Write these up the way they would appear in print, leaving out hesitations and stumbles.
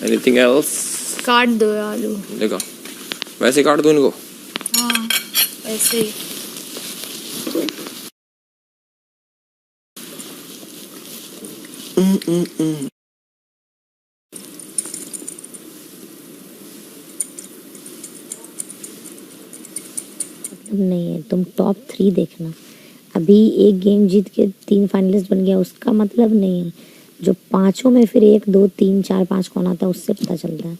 Anything else? काट दो आलू। देखो वैसे काट दो इनको। हाँ ऐसे ही। नहीं है, तुम टॉप 3 देखना। अभी एक गेम जीत के 3 फाइनलिस्ट बन गया उसका मतलब नहीं है, जो 5 में फिर 1 2 3 4 5 कौन आता है उससे पता चलता है।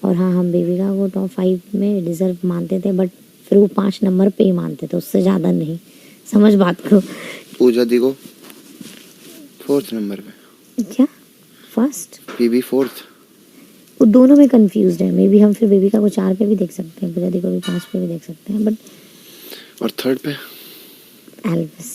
और हाँ, हम बेबिका को टॉप 5 में डिजर्व मानते थे, बट फिर वो 5 नंबर पे ही मानते थे, उससे ज़्यादा नहीं। समझ बात को। पूजा दी को 4th नंबर पे। क्या फर्स्ट? PB 4th। वो दोनों में कंफ्यूज है। मे बी हम फिर बेबिका को 4 पे भी देख सकते हैं, पूजा दी को भी 5 पे भी देख सकते हैं, बट और 3rd पे एल्विस।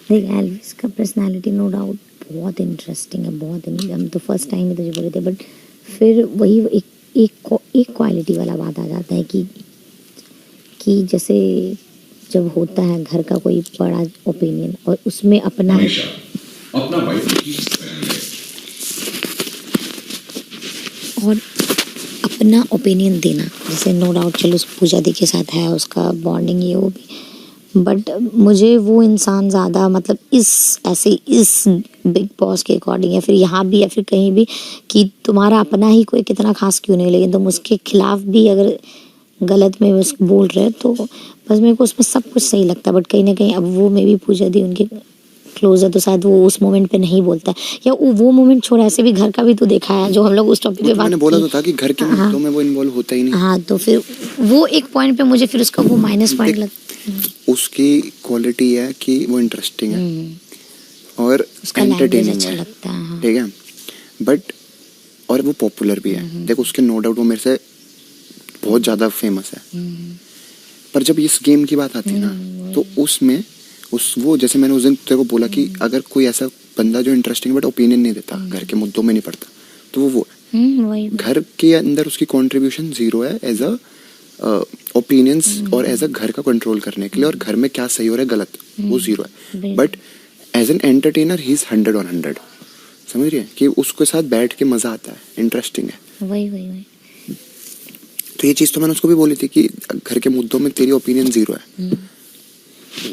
देख एल्विस का पर्सनालिटी नो डाउट बहुत इंटरेस्टिंग है, बहुत। हम तो फर्स्ट टाइम ही तुझे बोले थे, बट फिर वही एक क्वालिटी वाला बात आ जाता है कि जैसे जब होता है घर का कोई बड़ा ओपिनियन और उसमें अपना और अपना ओपिनियन देना, जैसे नो डाउट चलो उस पूजा दी के साथ है उसका बॉन्डिंग ये वो भी, बट मुझे वो इंसान ज़्यादा मतलब इस बिग बॉस के अकॉर्डिंग या फिर यहाँ भी या फिर कहीं भी कि तुम्हारा अपना ही कोई कितना खास क्यों नहीं, लेकिन तुम उसके खिलाफ भी अगर गलत में बस बोल रहे तो बस मेरे को उसमें सब कुछ सही लगता है। बट कहीं ना कहीं अब वो मे भी पूजा दी उनके क्लोज है तो शायद वो उस मोमेंट पे नहीं बोलता है, या वो मोमेंट छोड़ा, ऐसे भी घर का भी तो देखा है जो हम लोग उस टॉपिक पे बात मैंने बोला तो था कि घर के मुद्दों में वो इन्वॉल्व होता ही नहीं। हाँ, तो फिर वो एक पॉइंट पे मुझे फिर उसका वो माइनस पॉइंट लगता है। उसकी क्वालिटी है कि वो इंटरेस्टिंग है और एंटरटेनिंग अच्छा है, लगता है, ठीक है, बट और वो पॉपुलर भी है। देखो उसके नो डाउट वो मेरे से बहुत ज़्यादा फेमस है, पर जब इस गेम की बात आती है ना तो उसमें वो जैसे मैंने उस दिन तेरे को बोला कि अगर कोई ऐसा बंदा जो इंटरेस्टिंग बट ओपिनियन नहीं देता, घर के मुद्दों में नहीं पड़ता, तो वो है। घर के अंदर उसकी कंट्रीब्यूशन 0 है एज अ ओपिनियंस और एज अ घर का कंट्रोल करने के लिए, और घर में क्या सही हो रहा है गलत वो 0 है, but as an entertainer he is 100 on 100। समझ रही है कि उसके साथ बैठ के मजा आता है, इंटरेस्टिंग है। वही तो ये चीज तो मैंने उसको भी बोली थी कि घर के मुद्दों में तेरी ओपिनियन 0 है।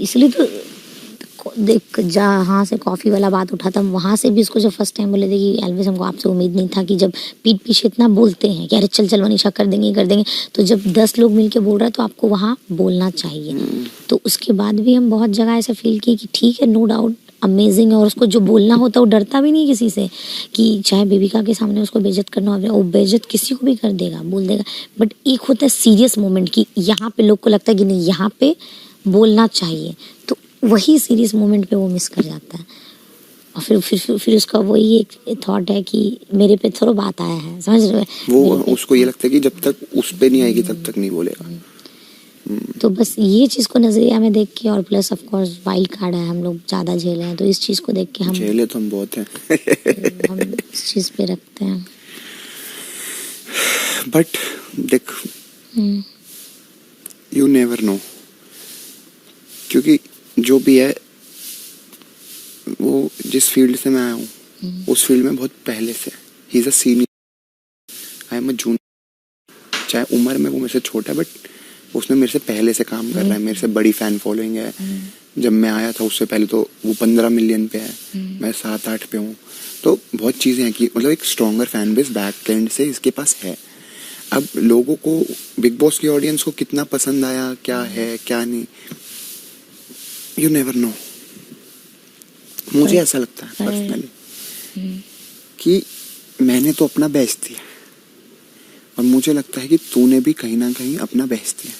इसलिए तो देख जहाँ से कॉफी वाला बात उठा था वहां से भी इसको जब फर्स्ट टाइम बोले थे कि एल्विस हमको आपसे उम्मीद नहीं था कि जब पीठ पीछे इतना बोलते हैं कि अरे चल मनीषा कर देंगे, तो जब 10 लोग मिलके बोल रहे हैं तो आपको वहाँ बोलना चाहिए। तो उसके बाद भी हम बहुत जगह ऐसा फील किए कि ठीक है नो डाउट अमेजिंग है, और उसको जो बोलना होता है वो डरता भी नहीं किसी से, कि चाहे बेबिका के सामने उसको बेइज्जत करना हो, वो बेइज्जत किसी को भी कर देगा, बोल देगा। बट एक होता है सीरियस मोमेंट कि यहाँ पे लोग को लगता है कि नहीं यहाँ पे बोलना चाहिए, तो वही सीरियस मोमेंट पे वो मिस कर जाता है। और फिर उसका वही एक थॉट है कि मेरे पे थोड़ा बात आया है, समझ रहे वो उसको ये लगता है कि जब तक उस पे नहीं आएगी तब तक नहीं बोलेगा। तो बस ये चीज़ को नजरिया में देख के, और plus of course wild card है, हम लोग ज़्यादा झेले हैं, तो इस चीज़ को देख के हम झेले तो हम बहुत हैं हम इस चीज़ पे रखते हैं। बट देख यू नेवर नो, क्योंकि जो भी है वो जिस फील्ड से मैं आया हूँ उस फील्ड में बहुत पहले से he is a senior, I am a junior. चाहे उम्र में वो मेरे से छोटा है बट उसने मेरे से पहले से काम कर रहा है, मेरे से बड़ी फैन फॉलोइंग है। जब मैं आया था उससे पहले तो वो 15 मिलियन पे है, मैं 7-8 पे हूँ, तो बहुत चीज़ें हैं कि मतलब एक stronger fan base back and से इसके पास है। अब लोगों को बिग बॉस की ऑडियंस को कितना पसंद आया, क्या है क्या नहीं, यू नेवर नो। मुझे ऐसा लगता है पर्सनली कि मैंने तो अपना बेस्ट दिया, और मुझे लगता है कि तूने भी कहीं ना कहीं अपना बेस्ट दिया,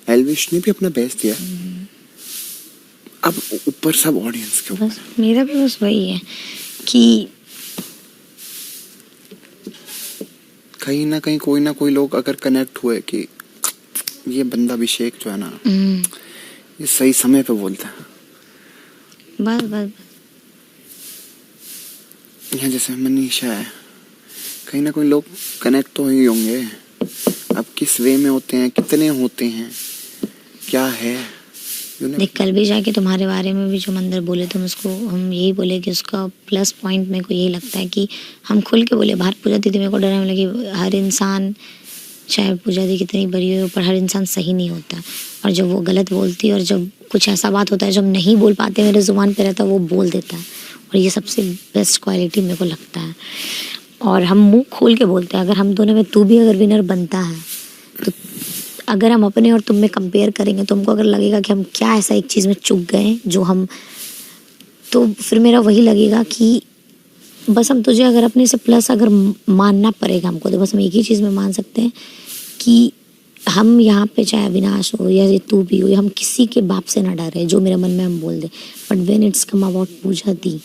एल्विश ने भी अपना बेस्ट दिया। अब ऊपर सब ऑडियंस के ऊपर। मेरा भी बस वही है कि कहीं ना कहीं कोई ना कोई लोग अगर कनेक्ट हुए कि ये बंदा अभिषेक जो है ना ये सही समय पे बोलता है। बस बस यहाँ जैसे मनीषा है, कहीं ना कोई लोग कनेक्ट तो ही होंगे। अब किस वे में होते हैं, कितने होते हैं, क्या है, देख कल भी जाके तुम्हारे बारे में भी जो मंदिर बोले तुम उसको, हम यही बोले कि उसका प्लस पॉइंट मेरे को यही लगता है कि हम खुल के बोले। बाहर पूजा दीदी मेरे को डर लगे, हर इंसान चाहे पूजा दी कितनी बड़ी हो पर हर इंसान सही नहीं होता, और जब वो गलत बोलती है और जब कुछ ऐसा बात होता है जब नहीं बोल पाते मेरे जुबान पे रहता है वो बोल देता है, और ये सबसे बेस्ट क्वालिटी मेरे को लगता है। और हम मुंह खोल के बोलते हैं। अगर हम दोनों में तू भी अगर विनर बनता है तो अगर हम अपने और तुम में कंपेयर करेंगे तो हमको अगर लगेगा कि हम क्या ऐसा एक चीज़ में चूक गए जो हम, तो फिर मेरा वही लगेगा कि बस हम तुझे अगर अपने से प्लस अगर मानना पड़ेगा हमको, तो बस हम एक ही चीज़ में मान सकते हैं कि हम यहाँ पे चाहे अविनाश हो या ये तू भी हो या हम किसी के बाप से ना डरे, जो मेरे मन में हम बोल दे। But when it's come about Puja di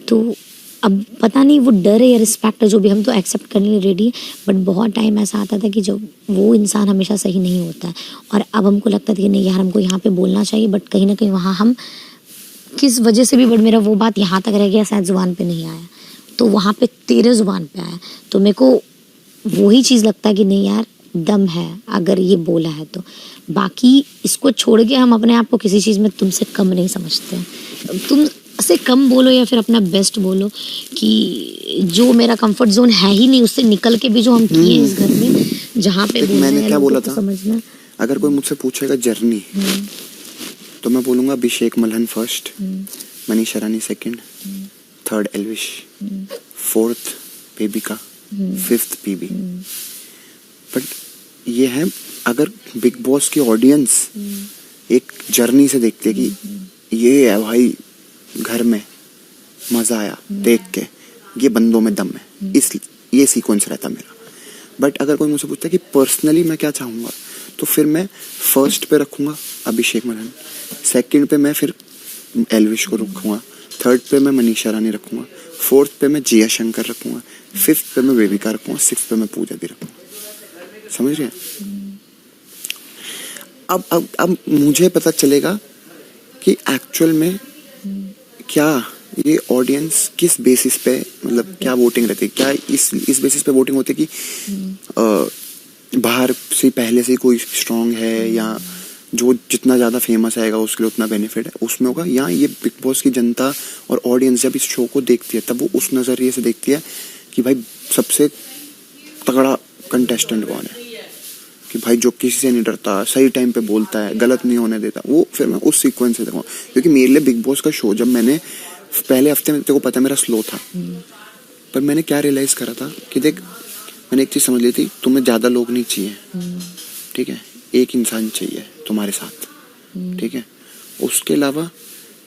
तो अब पता नहीं वो डर है या रिस्पेक्ट है, जो भी हम तो एक्सेप्ट करने के लिए रेडी है। बट बहुत टाइम ऐसा आता था कि जब वो इंसान हमेशा सही नहीं होता है, और अब हमको लगता था कि नहीं यार हमको यहाँ पे बोलना चाहिए, बट कहीं ना कहीं वहाँ हम किस वजह से भी, बट मेरा वो बात यहाँ तक रह गया, शायद जुबान पे नहीं आया, तो वहाँ पे तेरे जुबान पे आया। तो मेरे को वही चीज़ लगता है कि नहीं यार दम है अगर ये बोला है तो। बाकी इसको छोड़ के हम अपने आप को किसी चीज़ में तुमसे कम नहीं समझते हैं। तुम से कम बोलो या फिर अपना बेस्ट बोलो कि जो मेरा कंफर्ट जोन है ही नहीं उससे निकल के भी जो हम किए इस घर में, जहाँ पे मैंने क्या बोला था, समझना। अगर कोई मुझसे पूछेगा जर्नी तो मैं बोलूंगा Abhishek Malhan first, Manisha Rani second, third Elvish, fourth Bebika, fifth P. B ये है, अगर बिग बॉस की ऑडियंस एक जर्नी से देखती है कि ये है भाई घर में मजा आया देख के, ये बंदों में दम है, इस ये सीक्वेंस रहता मेरा। बट अगर कोई मुझसे पूछता है कि पर्सनली मैं क्या चाहूँगा, तो फिर मैं फर्स्ट पे रखूँगा अभिषेक मल्हन, सेकंड पे मैं फिर एल्विश को रखूँगा, थर्ड पे मैं मनीषा रानी रखूँगा, फोर्थ पे मैं जिया शंकर रखूँगा, फिफ्थ पे मैं बेबिका रखूँगा, सिक्स्थ पे मैं पूजा दी रखूँगा। समझ रहे हैं? अब मुझे पता चलेगा कि एक्चुअल में क्या ये ऑडियंस किस बेसिस पे, मतलब क्या वोटिंग रहती है, क्या इस बेसिस पे वोटिंग होती है कि बाहर से पहले से कोई स्ट्रांग है, या जो जितना ज़्यादा फेमस आएगा उसके लिए उतना बेनिफिट है उसमें होगा, या ये बिग बॉस की जनता और ऑडियंस जब इस शो को देखती है तब वो उस नज़रिए से देखती है कि भाई सबसे तगड़ा कंटेस्टेंट कौन है, कि भाई जो किसी से नहीं डरता, सही टाइम पे बोलता है, गलत नहीं होने देता। वो फिर मैं उस सीक्वेंस से देखूँगा, क्योंकि मेरे लिए बिग बॉस का शो जब मैंने पहले हफ्ते में, तेरे को पता है मेरा स्लो था, पर मैंने क्या रियलाइज़ करा था कि देख मैंने एक चीज़ समझ ली थी, तुम्हें ज़्यादा लोग नहीं चाहिए, ठीक है, एक इंसान चाहिए तुम्हारे साथ, ठीक है। उसके अलावा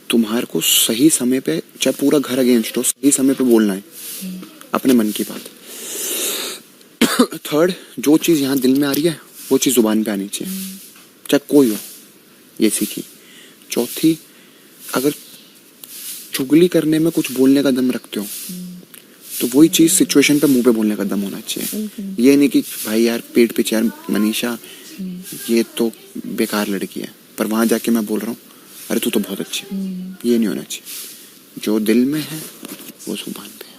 तुम्हारे को सही समय पे, चाहे पूरा घर अगेंस्ट हो, सही समय पे बोलना है अपने मन की बात। थर्ड, जो चीज़ यहाँ दिल में आ रही है वो चीज़ जुबान पे आनी चाहिए, चाहे कोई हो, ये सीखी। चौथी, अगर चुगली करने में कुछ बोलने का दम रखते हो तो वही चीज़ सिचुएशन पे मुंह पे बोलने का दम होना चाहिए। ये नहीं कि भाई यार पेट पीछे यार मनीषा ये तो बेकार लड़की है, पर वहाँ जाके मैं बोल रहा हूँ अरे तू तो बहुत अच्छी है, ये नहीं होना चाहिए। जो दिल में है वो जुबान पे है।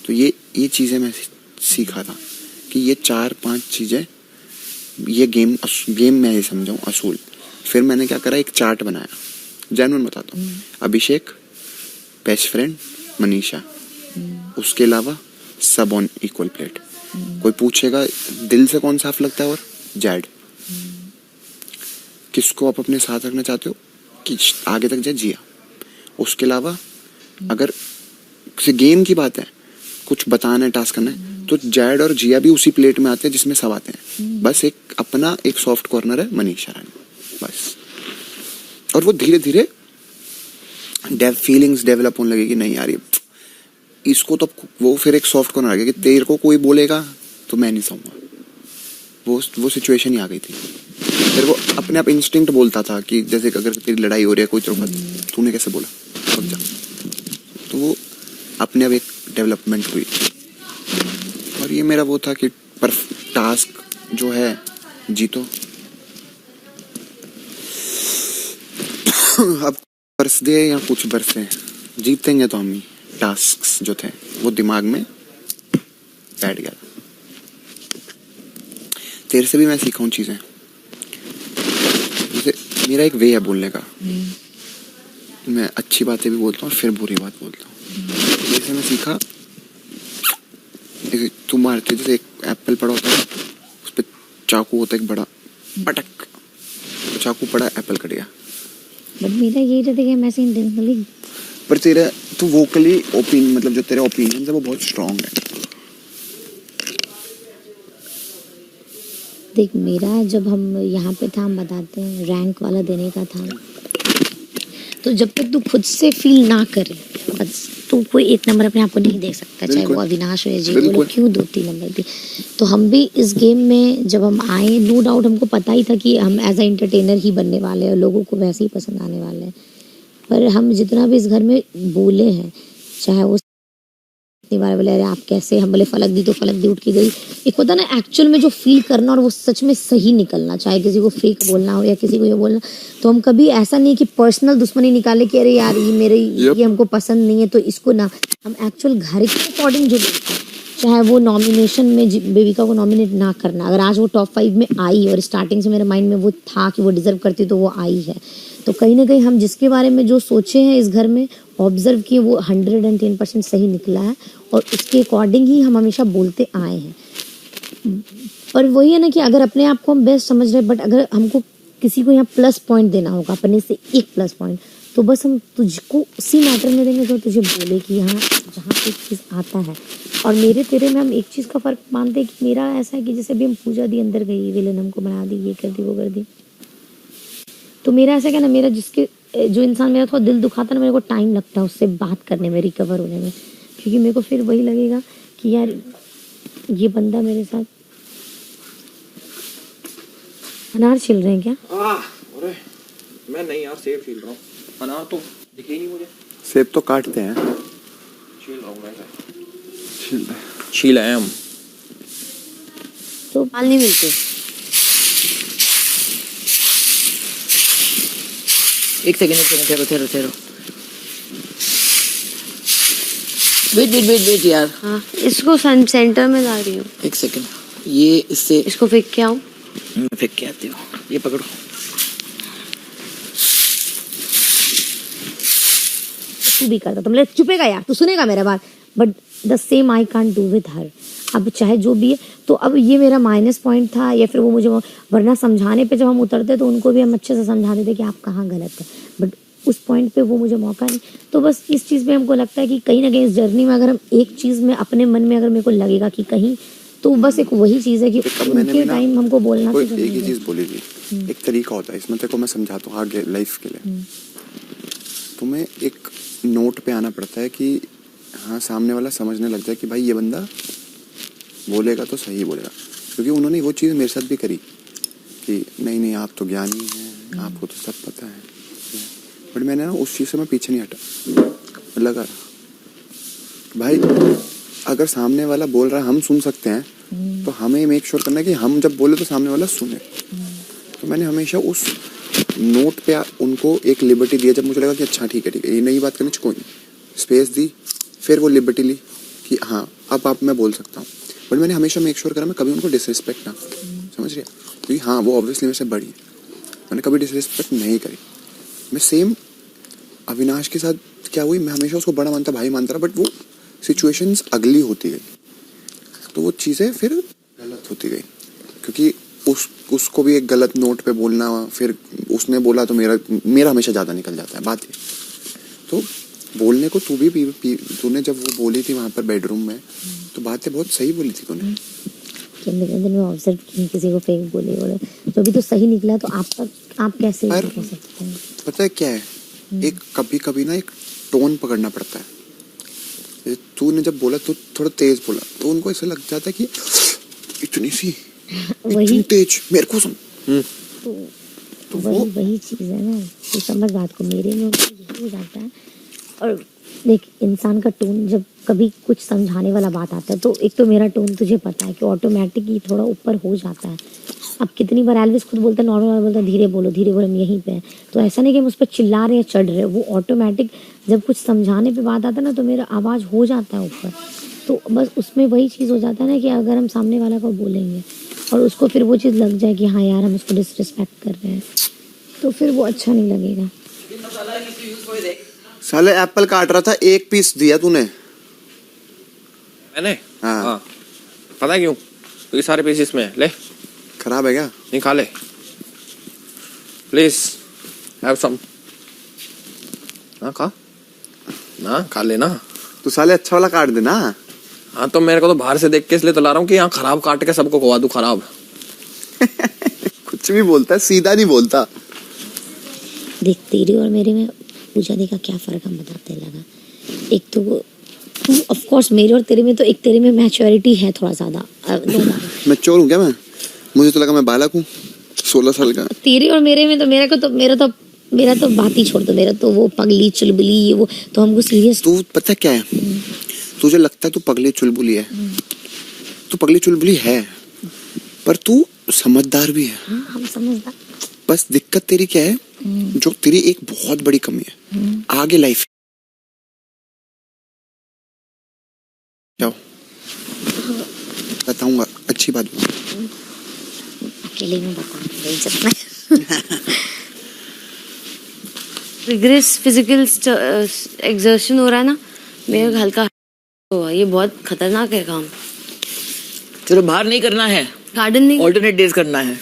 तो ये चीज़ें मैं सीखा था कि ये 4-5 चीज़ें, ये गेम मैं ही समझाऊँ असूल। फिर मैंने क्या करा, एक चार्ट बनाया, जेन्युइन बताता हूँ। अभिषेक, बेस्ट फ्रेंड मनीषा, उसके अलावा सब ऑन इक्वल प्लेट। कोई पूछेगा दिल से कौन साफ लगता है, और जैड। किसको आप अपने साथ रखना चाहते हो कि आगे तक जाए, जिया। उसके अलावा अगर किसी गेम की बात है, कुछ बताना है, टास्क करना है, तो जैड और जिया भी उसी प्लेट में आते हैं जिसमें सब आते हैं। बस एक अपना एक सॉफ्ट कॉर्नर है मनीषा रानी, बस। और वो धीरे धीरे फीलिंग्स डेवलप होने लगेगी, नहीं यार इसको तो, वो फिर एक सॉफ्ट कॉर्नर आ गया कि तेरे को कोई बोलेगा तो मैं नहीं सहूंगा। वो सिचुएशन ही आ गई थी। फिर वो अपने आप इंस्टिंक्ट बोलता था कि जैसे अगर तेरी लड़ाई हो रही है कोई तरफ, तूने कैसे बोला, रुक जा। तो वो अपने आप एक डेवलपमेंट हुई। और ये मेरा वो था कि पर टास्क जो है जीतो। अब बरस दे या कुछ बरसे, जीतेंगे तो हम ही। टास्क्स जो थे वो दिमाग में बैठ गया। तेरे से भी मैं सीखा हूँ चीजें। जैसे मेरा एक वे है बोलने का, मैं अच्छी बातें भी बोलता हूँ फिर बुरी बात बोलता हूँ। जैसे मैं सीखा, तू मारते जैसे एक एप्पल पड़ा होता है, उस पर चाकू होता है एक बड़ा, पटक तो चाकू पड़ा, एप्पल कट गया। बट मेरा यही रहता है कि मैं इंटेंशनली, पर तेरा तू वोकली ओपिनियन, मतलब जो तेरे ओपिनियन है वो बहुत स्ट्रांग है। देख मेरा जब हम यहाँ पे था, हम बताते हैं रैंक वाला देने का था, तो जब तक तू खुद से फील ना करे बस तू कोई एक नंबर अपने आप को नहीं दे सकता, चाहे वो अविनाश हो या जी बोलो क्यों 2-3 नंबर दी। तो हम भी इस गेम में जब हम आए, नो डाउट हमको पता ही था कि हम एज ए एंटरटेनर ही बनने वाले हैं और लोगों को वैसे ही पसंद आने वाले हैं। पर हम जितना भी इस घर में बोले हैं, चाहे वो इतनी बार बोले अरे आप कैसे, हम बोले फलक दी तो फलक दी उठ के गई। एक होता ना एक्चुअल में जो फील करना और वो सच में सही निकलना, चाहे किसी को फेक बोलना हो या किसी को ये बोलना। तो हम कभी ऐसा नहीं कि पर्सनल दुश्मनी निकाले कि अरे यार ये मेरे ये हमको पसंद नहीं है तो इसको ना, हम एक्चुअल घर के अकॉर्डिंग जो बोलते हैं, चाहे वो नॉमिनेशन में बेबिका को नॉमिनेट ना करना, अगर आज वो टॉप 5 में आई और स्टार्टिंग से मेरे माइंड में वो था कि वो डिजर्व करती तो वो आई है, तो कहीं ना कहीं हम जिसके बारे में जो सोचे हैं इस घर में ऑब्जर्व किए वो 110% सही निकला है और उसके अकॉर्डिंग ही हम हमेशा बोलते आए हैं। पर वही है ना कि अगर अपने आप को हम बेस्ट समझ रहे हैं, बट अगर हमको किसी को यहाँ प्लस पॉइंट देना होगा अपने से एक प्लस पॉइंट, तो बस हम तुझको उसी मैटर में देंगे जो तुझे बोले कि हाँ जहाँ एक चीज़ आता है। और मेरे तेरे में हम एक चीज़ का फ़र्क मानते हैं कि मेरा ऐसा है कि जैसे अभी हम पूजा दी अंदर गई, विलन हमको बना दी, ये कर दी वो कर दी, तो मेरा ऐसा क्या ना, मेरा जिसके जो इंसान मेरा थोड़ा दिल दुखाता ना, मेरे को टाइम लगता है उससे बात करने में, रिकवर होने में, क्योंकि मेरे को फिर वही लगेगा कि यार ये बंदा मेरे साथ। अनार छिल रहे हैं क्या? अरे मैं नहीं यार, सेब छील रहा हूँ, अनार तो दिखे ही नहीं मुझे। सेब तो काटते हैं, छील रहा हूँ मैं, छील है हम तो माल नहीं मिलते। एक सेकंड ठहरो। वेट यार, हाँ इसको सेंटर में ला रही हूँ। एक सेकंड, ये इससे इसको फेंक के आऊँ? मैं फेंक के आती हूँ, ये पकड़ो। तू भी करता, तुम चुपेगा यार, तू सुनेगा मेरा बात, but the same I can't do with her. अब चाहे जो भी है, तो अब ये मेरा माइनस पॉइंट था या फिर वो मुझे, वरना समझाने पे जब हम उतरते तो उनको भी हम अच्छे से समझा देते कि आप कहाँ गलत है, बट उस पॉइंट पे वो मुझे मौका नहीं। तो बस इस चीज़ में हमको लगता है कि कहीं ना कहीं इस जर्नी में अगर हम एक चीज़ में अपने मन में अगर मेरे को लगेगा कि कहीं, तो बस एक वही चीज़ है कि उनके टाइम हमको बोलना कोई एक ही चीज़ बोली थी, एक तरीका होता है इसमें, तेरे को मैं समझाता हूँ आगे लाइफ के लिए। तुम्हें एक नोट पे आना पड़ता है कि हाँ सामने वाला समझने लग जाए कि भाई ये बंदा बोलेगा तो सही बोलेगा, क्योंकि उन्होंने वो चीज़ मेरे साथ भी करी कि नहीं आप तो ज्ञानी हैं, आपको तो सब पता है, बट मैंने ना उस चीज़ से मैं पीछे नहीं हटा। लगा भाई अगर सामने वाला बोल रहा है हम सुन सकते हैं, तो हमें मेक श्योर करना है कि हम जब बोले तो सामने वाला सुने। तो मैंने हमेशा उस नोट पे उनको एक लिबर्टी दिया, जब मुझे लगा कि अच्छा ठीक है ये नई बात करनी चाहिए, कोई स्पेस दी, फिर वो लिबर्टी ली कि हाँ अब आप मैं बोल सकता हूँ, बट मैंने हमेशा मेक श्योर करा मैं कभी उनको डिसरिस्पेक्ट ना, समझ रहे, क्योंकि हाँ वो ऑब्वियसली मेरे से बड़ी है, मैंने कभी डिसरिस्पेक्ट नहीं करी। मैं सेम अविनाश के साथ क्या हुई, मैं हमेशा उसको बड़ा मानता, भाई मानता रहा, बट वो सिचुएशंस अगली होती गई, तो वो चीज़ें फिर गलत होती गई, क्योंकि उसको भी एक गलत नोट पे बोलना, फिर उसने बोला तो मेरा हमेशा ज़्यादा निकल जाता है बात ये। तो बोलने को तूने जब वो बोली थी वहाँ पर बेडरूम में, तो बातें बहुत सही बोली थी तूने। दिन में ऑब्जर्व की किसी को फेक बोले जो भी तो सही निकला, तो आप कैसे कह सकते हैं? पता है क्या है, एक कभी ना एक टोन पकड़ना पड़ता है। तूने जब बोला तो थोड़ा तेज बोला, तो उनको ऐसा लग जाता है कि इतनी तेज मेरे को सुन। तो वही चीज़ है ना, तो समझ बात को, मेरे में यही हो जाता है। और देख इंसान का टोन जब कभी कुछ समझाने वाला बात आता है, तो एक तो मेरा टोन तुझे पता है कि ऑटोमेटिक ही थोड़ा ऊपर हो जाता है, अब कितनी बार एल्विस खुद बोलता है, नॉर्मल बोलता है धीरे बोलो हम यहीं पे हैं। तो ऐसा नहीं कि हम उस पर चिल्ला रहे हैं, चढ़ रहे हैं, वो ऑटोमेटिक जब कुछ समझाने पे बात आता है ना तो मेरा आवाज़ हो जाता है ऊपर। तो बस उसमें वही चीज़ हो जाता है ना कि अगर हम सामने वाला को बोलेंगे और उसको फिर वो चीज़ लग जाए कि हाँ यार हम उसको डिसरिस्पेक्ट कर रहे हैं, तो फिर वो अच्छा नहीं लगेगा। साले एप्पल काट रहा था, एक पीस दिया तूने। मैंने हाँ। पता है क्यों? क्योंकि सारे पीस इसमें है। ले खराब है क्या? नहीं, खा ले प्लीज, हैव सम। हाँ खा ना, खा लेना। तू साले अच्छा वाला काट देना। हाँ तो मेरे को तो बाहर से देख के इसलिए तो ला रहा हूँ कि यहाँ खराब काट के सबको खुआ दूं खराब। कुछ भी बोलता है, सीधा नहीं बोलता। देख तेरे और मेरे में पूजा दी का क्या फ़र्क हम बताते लगा। एक तो तू ऑफ कोर्स मेरे और तेरे में तो एक तेरे में मैच्योरिटी है थोड़ा ज़्यादा। मैं चोर हूँ क्या? मैं मुझे तो लगा मैं बालक हूँ 16 साल का। तेरे और मेरे में तो मेरा तो बात ही छोड़ दो। मेरा तो वो पगली चुलबुली ये वो तो हमको सीरियस। तू पता क्या है, तुझे लगता है तू पगली चुलबुली है, तू पगली चुलबुली है पर तू समझदार भी है। हम समझदार। बस दिक्कत तेरी क्या है, जो तेरी एक बहुत बड़ी कमी है आगे लाइफ। क्या बताऊंगा? अच्छी बात अकेले में बताऊंगा। रिग्रेस फिजिकल एक्सर्शन हो रहा है ना, मेरा हल्का हुआ। ये बहुत खतरनाक है काम। चलो बाहर नहीं करना है, गार्डन नहीं, ऑल्टरनेट डेज करना है।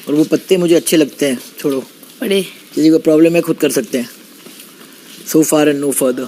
और वो पत्ते मुझे अच्छे लगते हैं, छोड़ो। बड़े किसी को प्रॉब्लम है खुद कर सकते हैं। सो फार एंड नो फर्दर।